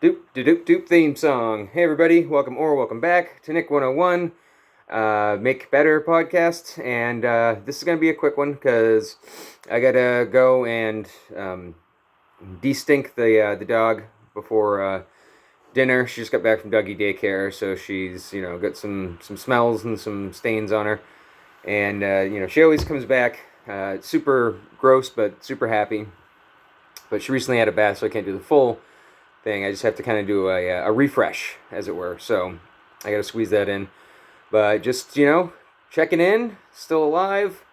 Doop doop doop doop theme song. Hey everybody, welcome back to Nick 101, Make Better podcast, and this is gonna be a quick one because I gotta go and de-stink the dog before dinner. She just got back from doggy daycare, so she's got some smells and some stains on her, and she always comes back super gross but super happy. But she recently had a bath, so I can't do the full thing. I just have to kind of do a refresh, as it were. So I got to squeeze that in. But just, checking in, still alive,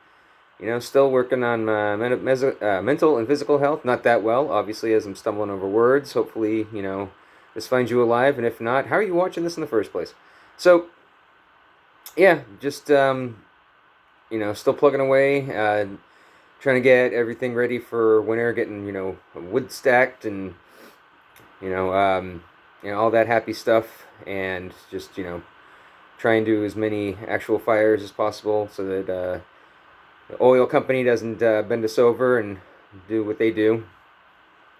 still working on my mental and physical health. Not that well, obviously, as I'm stumbling over words. Hopefully, this finds you alive. And if not, how are you watching this in the first place? So, yeah, just, still plugging away. Trying to get everything ready for winter, getting, wood stacked and all that happy stuff, and just try and do as many actual fires as possible so that the oil company doesn't bend us over and do what they do.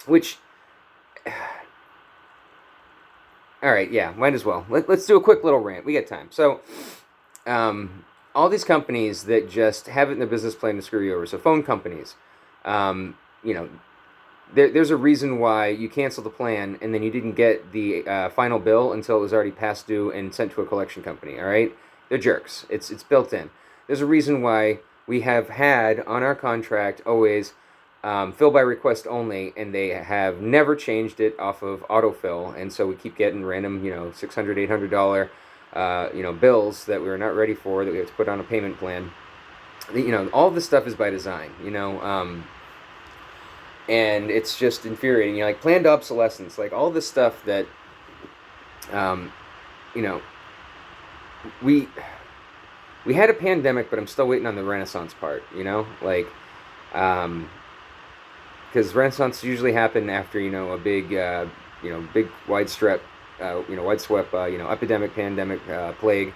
Which, all right, yeah, might as well. Let's do a quick little rant. We got time. So, all these companies that just have it in the business plan to screw you over. So phone companies, there's a reason why you canceled the plan and then you didn't get the final bill until it was already past due and sent to a collection company. All right, they're jerks. It's built in. There's a reason why we have had on our contract always fill by request only, and they have never changed it off of autofill, and so we keep getting random $600, $800 bills that we're not ready for, that we have to put on a payment plan. All this stuff is by design. And it's just infuriating. Like planned obsolescence, like all this stuff that, we had a pandemic, but I'm still waiting on the Renaissance part. Like, because Renaissance usually happen after a big, big wideswept, epidemic, pandemic, plague.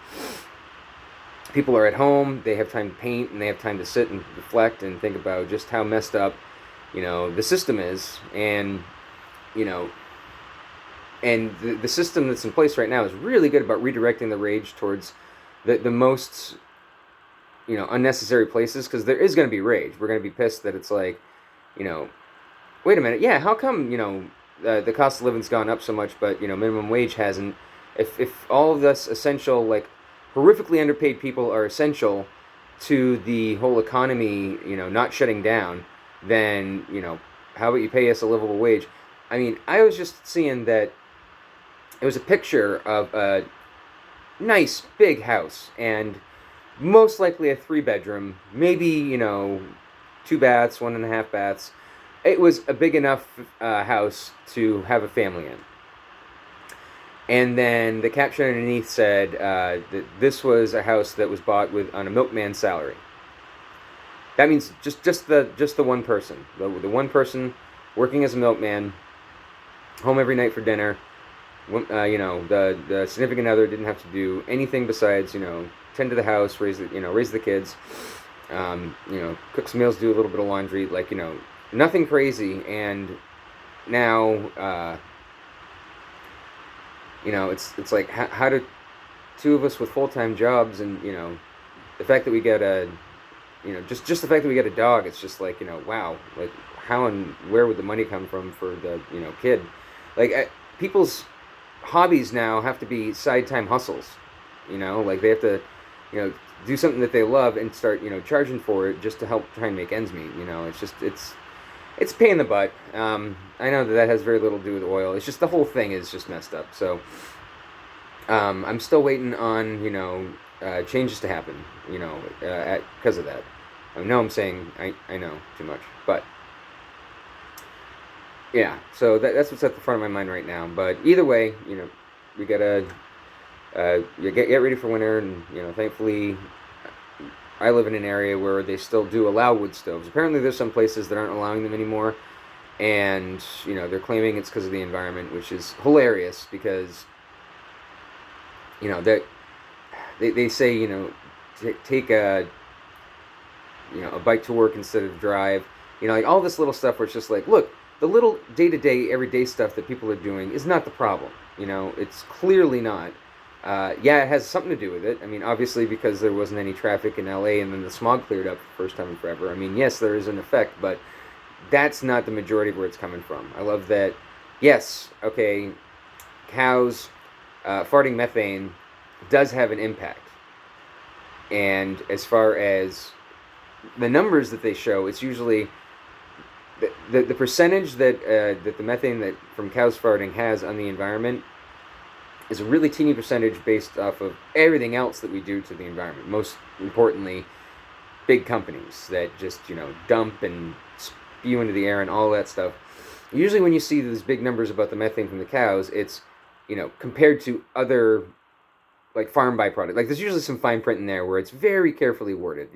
People are at home. They have time to paint, and they have time to sit and reflect and think about just how messed up the system is, and and the system that's in place right now is really good about redirecting the rage towards the most unnecessary places, because there is going to be rage. We're going to be pissed that it's like, wait a minute, yeah, how come the cost of living's gone up so much, but minimum wage hasn't? If all of this essential, like horrifically underpaid people are essential to the whole economy not shutting down, then how about you pay us a livable wage? I mean, I was just seeing that it was a picture of a nice big house, and most likely a 3-bedroom, maybe 2 baths, 1.5 baths. It was a big enough house to have a family in. And then the caption underneath said that this was a house that was bought on a milkman's salary. That means just the one person, the one person working as a milkman, home every night for dinner. The significant other didn't have to do anything besides tend to the house, raise the kids, cook some meals, do a little bit of laundry, like nothing crazy. And now it's like, how do two of us with full-time jobs, and the fact that we get a just the fact that we get a dog, it's just like, wow, like how and where would the money come from for the kid? Like people's hobbies now have to be side time hustles. Like they have to do something that they love and start charging for it just to help try and make ends meet. It's a pain in the butt. I know that has very little to do with oil. It's just the whole thing is just messed up. So I'm still waiting on changes to happen, because of that. I know I'm saying I know too much, but yeah. So that's what's at the front of my mind right now. But either way, we gotta get ready for winter, and thankfully, I live in an area where they still do allow wood stoves. Apparently, there's some places that aren't allowing them anymore, and they're claiming it's because of the environment, which is hilarious because that they say take a bike to work instead of drive, like all this little stuff where it's just like, look, the little day-to-day, everyday stuff that people are doing is not the problem. It's clearly not. Yeah, it has something to do with it. I mean, obviously, because there wasn't any traffic in LA and then the smog cleared up for the first time in forever. I mean, yes, there is an effect, but that's not the majority of where it's coming from. I love that. Yes, okay, cows farting methane does have an impact. And as far as the numbers that they show, it's usually the percentage that the methane that from cows farting has on the environment is a really teeny percentage based off of everything else that we do to the environment. Most importantly, big companies that just dump and spew into the air and all that stuff. Usually, when you see these big numbers about the methane from the cows, it's compared to other like farm byproduct. Like there's usually some fine print in there where it's very carefully worded.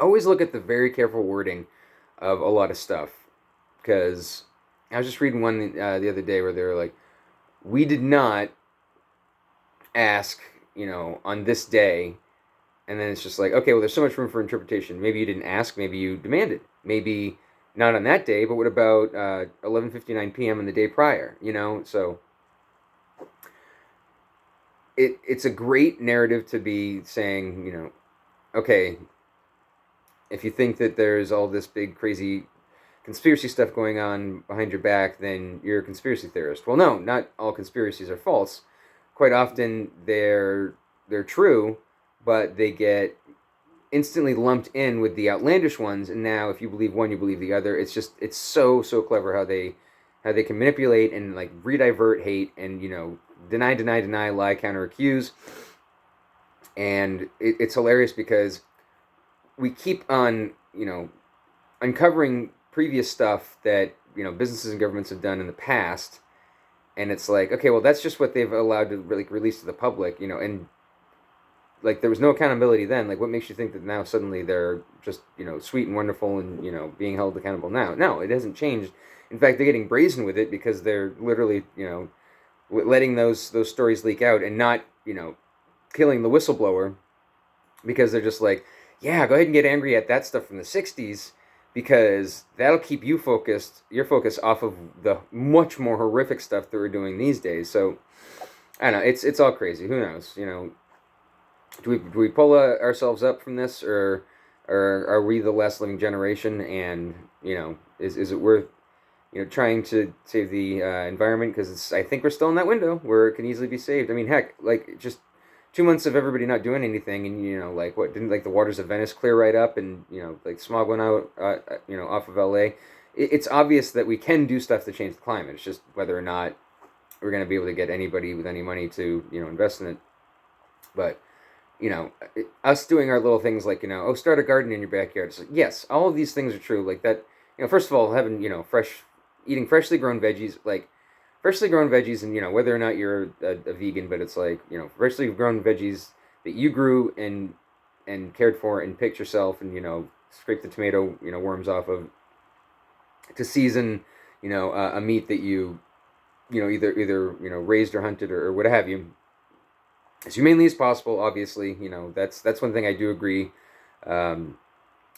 Always look at the very careful wording of a lot of stuff, because I was just reading one the other day where they were like, we did not ask, on this day, and then it's just like, okay, well, there's so much room for interpretation. Maybe you didn't ask, maybe you demanded, maybe not on that day, but what about 11:59 p.m. on the day prior? So it's a great narrative to be saying, okay, if you think that there's all this big crazy conspiracy stuff going on behind your back, then you're a conspiracy theorist. Well, no, not all conspiracies are false. Quite often they're true, but they get instantly lumped in with the outlandish ones. And now, if you believe one, you believe the other. It's so clever how they can manipulate and like redivert hate and deny, lie, counter, accuse. And it's hilarious because we keep on uncovering previous stuff that businesses and governments have done in the past, and it's like, okay, well, that's just what they've allowed to really release to the public, and like there was no accountability then. Like, what makes you think that now suddenly they're just sweet and wonderful and being held accountable now? No, it hasn't changed. In fact, they're getting brazen with it because they're literally letting those stories leak out and not killing the whistleblower, because they're just like, yeah, go ahead and get angry at that stuff from the 60s, because that'll keep your focus off of the much more horrific stuff that we're doing these days. So I don't know, it's all crazy. Who knows? Do we pull ourselves up from this, or are we the last living generation? And is it worth trying to save the environment? Because I think we're still in that window where it can easily be saved. I mean, heck, like just 2 months of everybody not doing anything, and like what, didn't like the waters of Venice clear right up, and like smog went out off of LA. It's obvious that we can do stuff to change the climate. It's just whether or not we're going to be able to get anybody with any money to invest in it. But us doing our little things like start a garden in your backyard. It's like, yes, all of these things are true. Like that, first of all, having eating freshly grown veggies, like freshly grown veggies, and whether or not you're a vegan, but it's like freshly grown veggies that you grew and cared for and picked yourself, and scrape the tomato worms off of, to season a meat that you either raised or hunted, or what have you, as humanely as possible. Obviously, that's one thing I do agree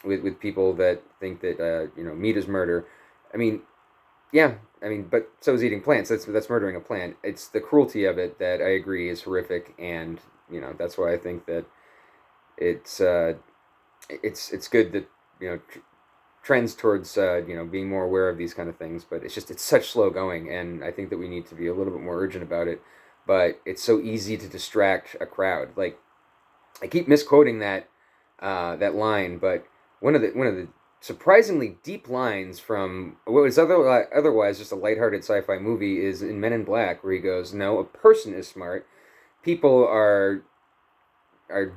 with people that think that meat is murder. I mean, yeah, but so is eating plants. That's murdering a plant. It's the cruelty of it that I agree is horrific, and that's why I think that it's good that trends towards being more aware of these kind of things. But it's such slow going, and I think that we need to be a little bit more urgent about it. But it's so easy to distract a crowd. Like, I keep misquoting that line, but one of the surprisingly deep lines from what was otherwise just a lighthearted sci-fi movie is in Men in Black, where he goes, "No, a person is smart. People are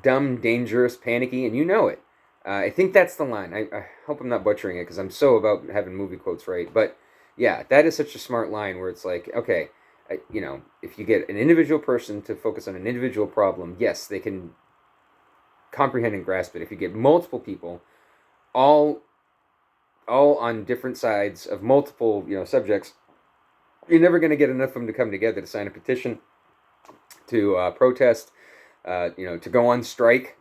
dumb, dangerous, panicky, and you know it." I think that's the line. I hope I'm not butchering it, because I'm so about having movie quotes right. But yeah, that is such a smart line where it's like, okay, if you get an individual person to focus on an individual problem, yes, they can comprehend and grasp it. If you get multiple people, all on different sides of multiple subjects, you're never going to get enough of them to come together to sign a petition, to protest, to go on strike.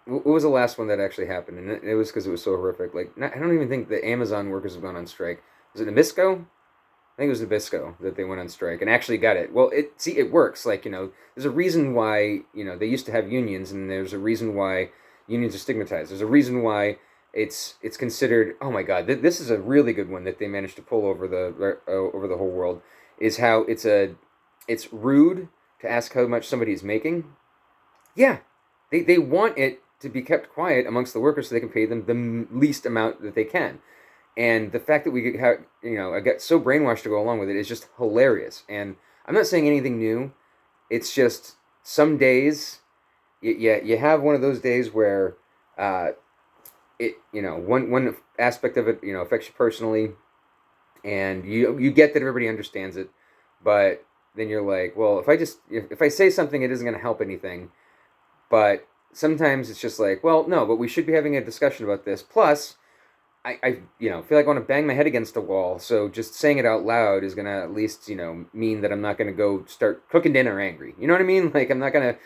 what was the last one that actually happened? And it was because it was so horrific. Like, I don't even think the Amazon workers have gone on strike. Was it Nabisco? I think it was Nabisco that they went on strike and actually got it. Well, it works. Like, there's a reason why they used to have unions, and there's a reason why unions are stigmatized. There's a reason why it's considered. Oh my God, this is a really good one that they managed to pull over the whole world. Is how it's rude to ask how much somebody is making. Yeah, they want it to be kept quiet amongst the workers so they can pay them the least amount that they can. And the fact that we get I get so brainwashed to go along with it is just hilarious. And I'm not saying anything new. It's just some days, you have one of those days where uh, one aspect of it affects you personally, and you get that everybody understands it, but then you're like, well, if I say something, it isn't going to help anything. But sometimes it's just like, well, no, but we should be having a discussion about this. Plus, I feel like I want to bang my head against the wall. So just saying it out loud is gonna at least mean that I'm not gonna go start cooking dinner angry. You know what I mean? Like, I'm not gonna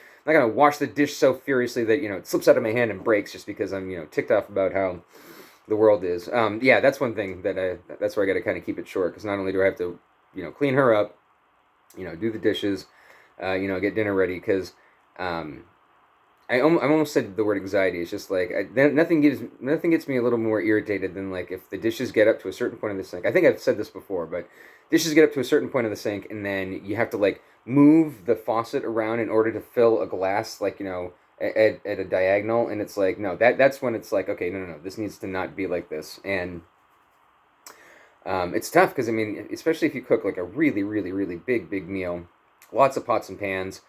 wash the dish so furiously that it slips out of my hand and breaks just because I'm ticked off about how the world is. Yeah, that's one thing that's where I got to kind of keep it short, because not only do I have to clean her up, do the dishes, get dinner ready, because um, I almost said the word anxiety. It's just like nothing gets me a little more irritated than like if the dishes get up to a certain point of the sink. I think I've said this before, but dishes get up to a certain point of the sink, and then you have to like move the faucet around in order to fill a glass, like at a diagonal, and it's like, no, that's when it's like, okay, no, this needs to not be like this. And it's tough because, I mean, especially if you cook like a really really really big meal, lots of pots and pans,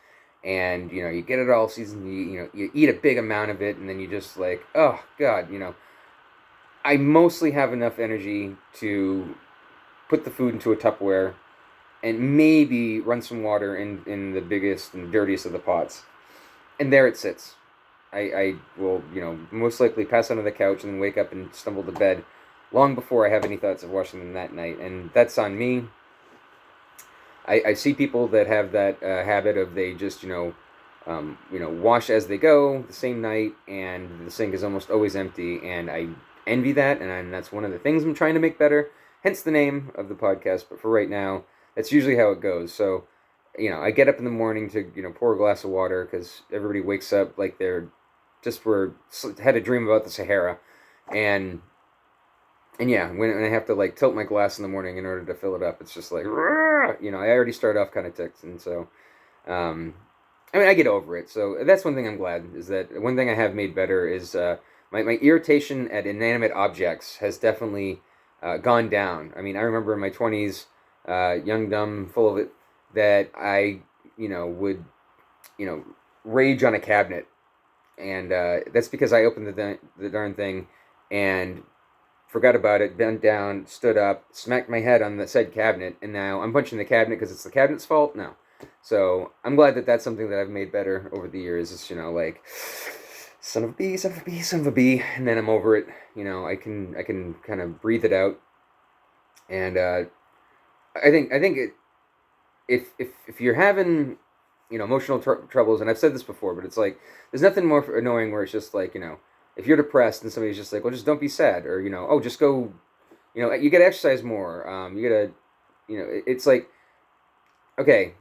and you get it all seasoned, you eat a big amount of it, and then you just like, oh God, I mostly have enough energy to put the food into a Tupperware and maybe run some water in the biggest and dirtiest of the pots, and there it sits. I will, most likely pass onto the couch and then wake up and stumble to bed long before I have any thoughts of washing them that night. And that's on me. I see people that have that habit of, they just, wash as they go the same night, and the sink is almost always empty. And I envy that, and that's one of the things I'm trying to make better, hence the name of the podcast. But for right now, that's usually how it goes. So, I get up in the morning to, pour a glass of water, because everybody wakes up like they're had a dream about the Sahara. And yeah, when I have to like tilt my glass in the morning in order to fill it up, it's just like, I already start off kind of ticked. And so, um, I mean, I get over it. So that's one thing I'm glad, is that one thing I have made better is my irritation at inanimate objects has definitely gone down. I mean, I remember in my 20s, young, dumb, full of it, that I, would, rage on a cabinet. And that's because I opened the darn thing and forgot about it, bent down, stood up, smacked my head on the said cabinet, and now I'm punching the cabinet because it's the cabinet's fault? No. So I'm glad that that's something that I've made better over the years. It's, like, son of a bee, son of a bee, son of a bee, and then I'm over it. I can kind of breathe it out. And I think if you're having emotional troubles, and I've said this before, but it's like, there's nothing more annoying where it's just like, if you're depressed and somebody's just like, well, just don't be sad, or oh, just go, you gotta exercise more. You gotta, it's like, okay,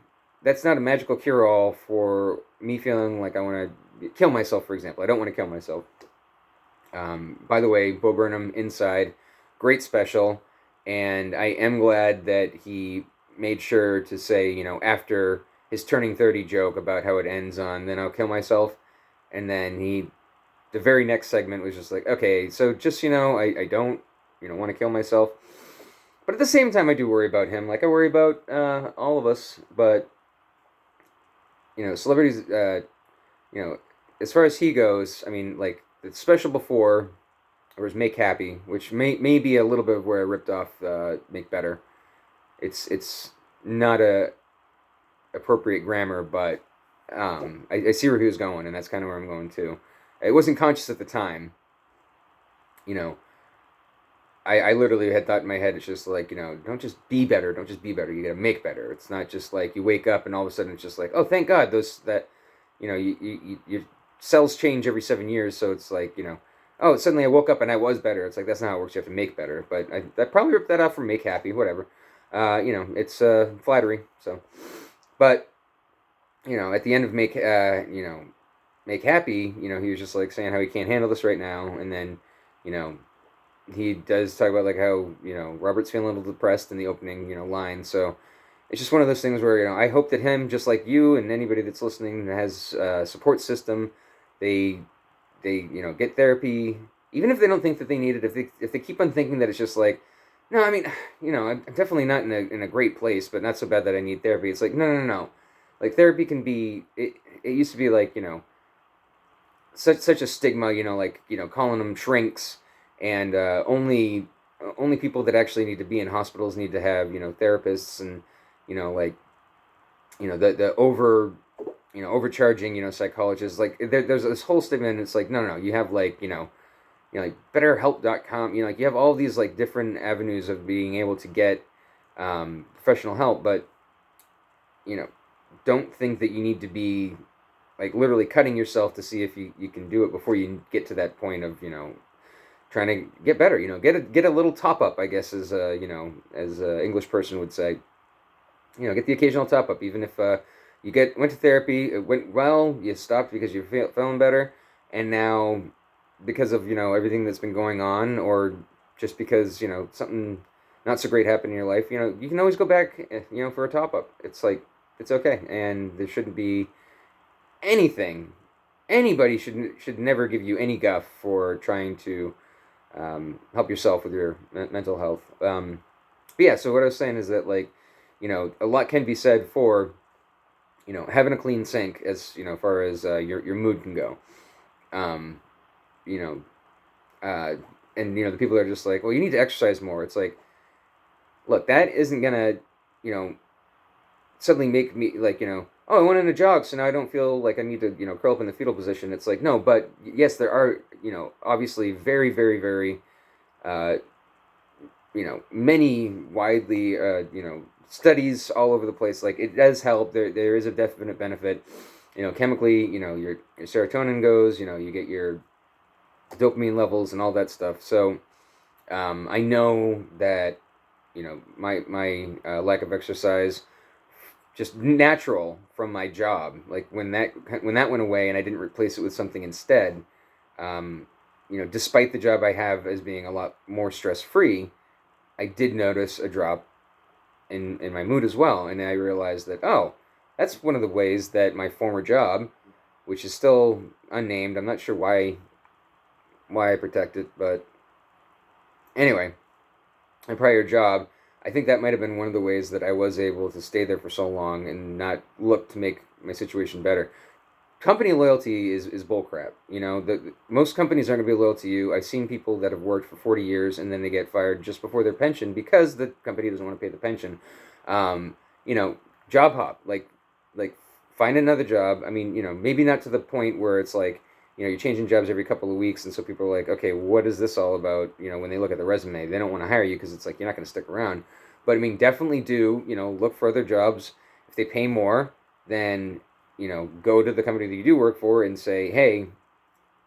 that's not a magical cure-all for me feeling like I want to kill myself, for example. I don't want to kill myself. By the way, Bo Burnham, Inside, great special, and I am glad that he made sure to say, after his turning 30 joke about how it ends on, then I'll kill myself, and then the very next segment was just like, okay, so just, I don't, want to kill myself. But at the same time, I do worry about him. Like, I worry about all of us. But, celebrities, as far as he goes, I mean, like, the special before, there was Make Happy, which may be a little bit of where I ripped off Make Better. It's not a appropriate grammar, but I see where he was going, and that's kind of where I'm going too. It wasn't conscious at the time. I literally had thought in my head, it's just like, don't just be better, don't just be better, you gotta make better. It's not just like you wake up and all of a sudden it's just like, oh, thank God, you cells change every 7 years, so it's like, oh, suddenly I woke up and I was better. It's like that's not how it works. You have to make better. But I probably ripped that off from Make Happy, whatever. It's flattery. So, but at the end of Make Happy, he was just like saying how he can't handle this right now, and then, you know, he does talk about like how Robert's feeling a little depressed in the opening line. So it's just one of those things where I hope that him, just like you and anybody that's listening that has a support system, they get therapy, even if they don't think that they need it. If they keep on thinking that it's just like, no, I mean, I'm definitely not in a great place, but not so bad that I need therapy. It's like, no, no, no, no. Like therapy can be it used to be like such a stigma, like calling them shrinks, and only people that actually need to be in hospitals need to have therapists, and like the overcharging psychologists, like there's this whole stigma, and it's like no, no, no, you have like like BetterHelp.com, like you have all these like different avenues of being able to get professional help, but you know don't think that you need to be like literally cutting yourself to see if you can do it before you get to that point of trying to get better. Get a little top up, I guess, as as a English person would say. Get the occasional top up, even if you went to therapy, it went well, you stopped because you're feeling better, and now because of everything that's been going on, or just because something not so great happened in your life, you can always go back, for a top up. It's like it's okay, and there shouldn't be anything. Anybody should never give you any guff for trying to help yourself with your mental health. But yeah, so what I was saying is that like, a lot can be said for having a clean sink as far as your mood can go. Um, you know, and the people that are just like, well, you need to exercise more. It's like, look, that isn't gonna you know suddenly make me like oh, I went on a jog, so now I don't feel like I need to curl up in the fetal position. It's like no, but yes, there are obviously very very very uh, many widely studies all over the place. Like it does help. There is a definite benefit. Chemically, your serotonin goes. You get your dopamine levels and all that stuff. So I know that my lack of exercise, just natural from my job. Like when that went away and I didn't replace it with something instead. Um, despite the job I have as being a lot more stress free, I did notice a drop in my mood as well, and I realized that that's one of the ways that my former job, which is still unnamed, I'm not sure why I protect it, but anyway, my prior job, I think that might have been one of the ways that I was able to stay there for so long and not look to make my situation better. Company loyalty is bullcrap. Most companies aren't going to be loyal to you. I've seen people that have worked for 40 years and then they get fired just before their pension because the company doesn't want to pay the pension. Um, you know, job hop, like find another job. I mean, maybe not to the point where it's like, you're changing jobs every couple of weeks, and so people are like, okay, what is this all about? When they look at the resume, they don't want to hire you because it's like you're not going to stick around. But I mean, definitely do look for other jobs. If they pay more, then go to the company that you do work for and say, hey,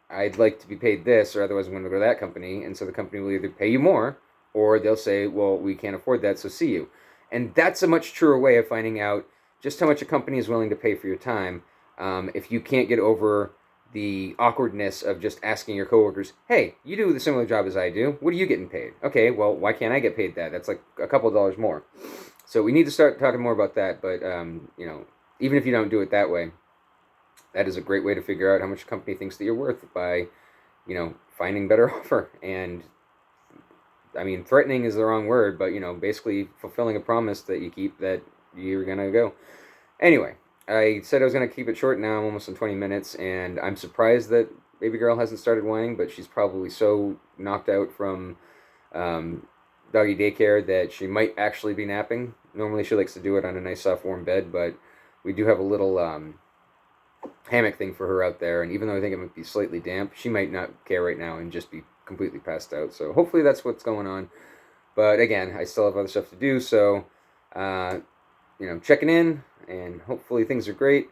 I'd like to be paid this, or otherwise I'm going to go to that company. And so the company will either pay you more, or they'll say, well, we can't afford that, so see you. And that's a much truer way of finding out just how much a company is willing to pay for your time. If you can't get over the awkwardness of just asking your coworkers, hey, you do the similar job as I do. What are you getting paid? Okay, well, why can't I get paid that? That's like a couple of dollars more. So we need to start talking more about that. But, even if you don't do it that way, that is a great way to figure out how much a company thinks that you're worth by, finding better offer. And I mean, threatening is the wrong word, but basically fulfilling a promise that you keep that you're gonna go. Anyway, I said I was gonna keep it short. Now I'm almost in 20 minutes, and I'm surprised that baby girl hasn't started whining, but she's probably so knocked out from um, doggy daycare that she might actually be napping. Normally, she likes to do it on a nice, soft, warm bed, but we do have a little hammock thing for her out there, and even though I think it might be slightly damp, she might not care right now and just be completely passed out. So hopefully that's what's going on. But again, I still have other stuff to do, so uh, checking in, and hopefully things are great.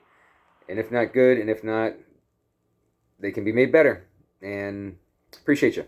And if not good, and if not, they can be made better. And appreciate you.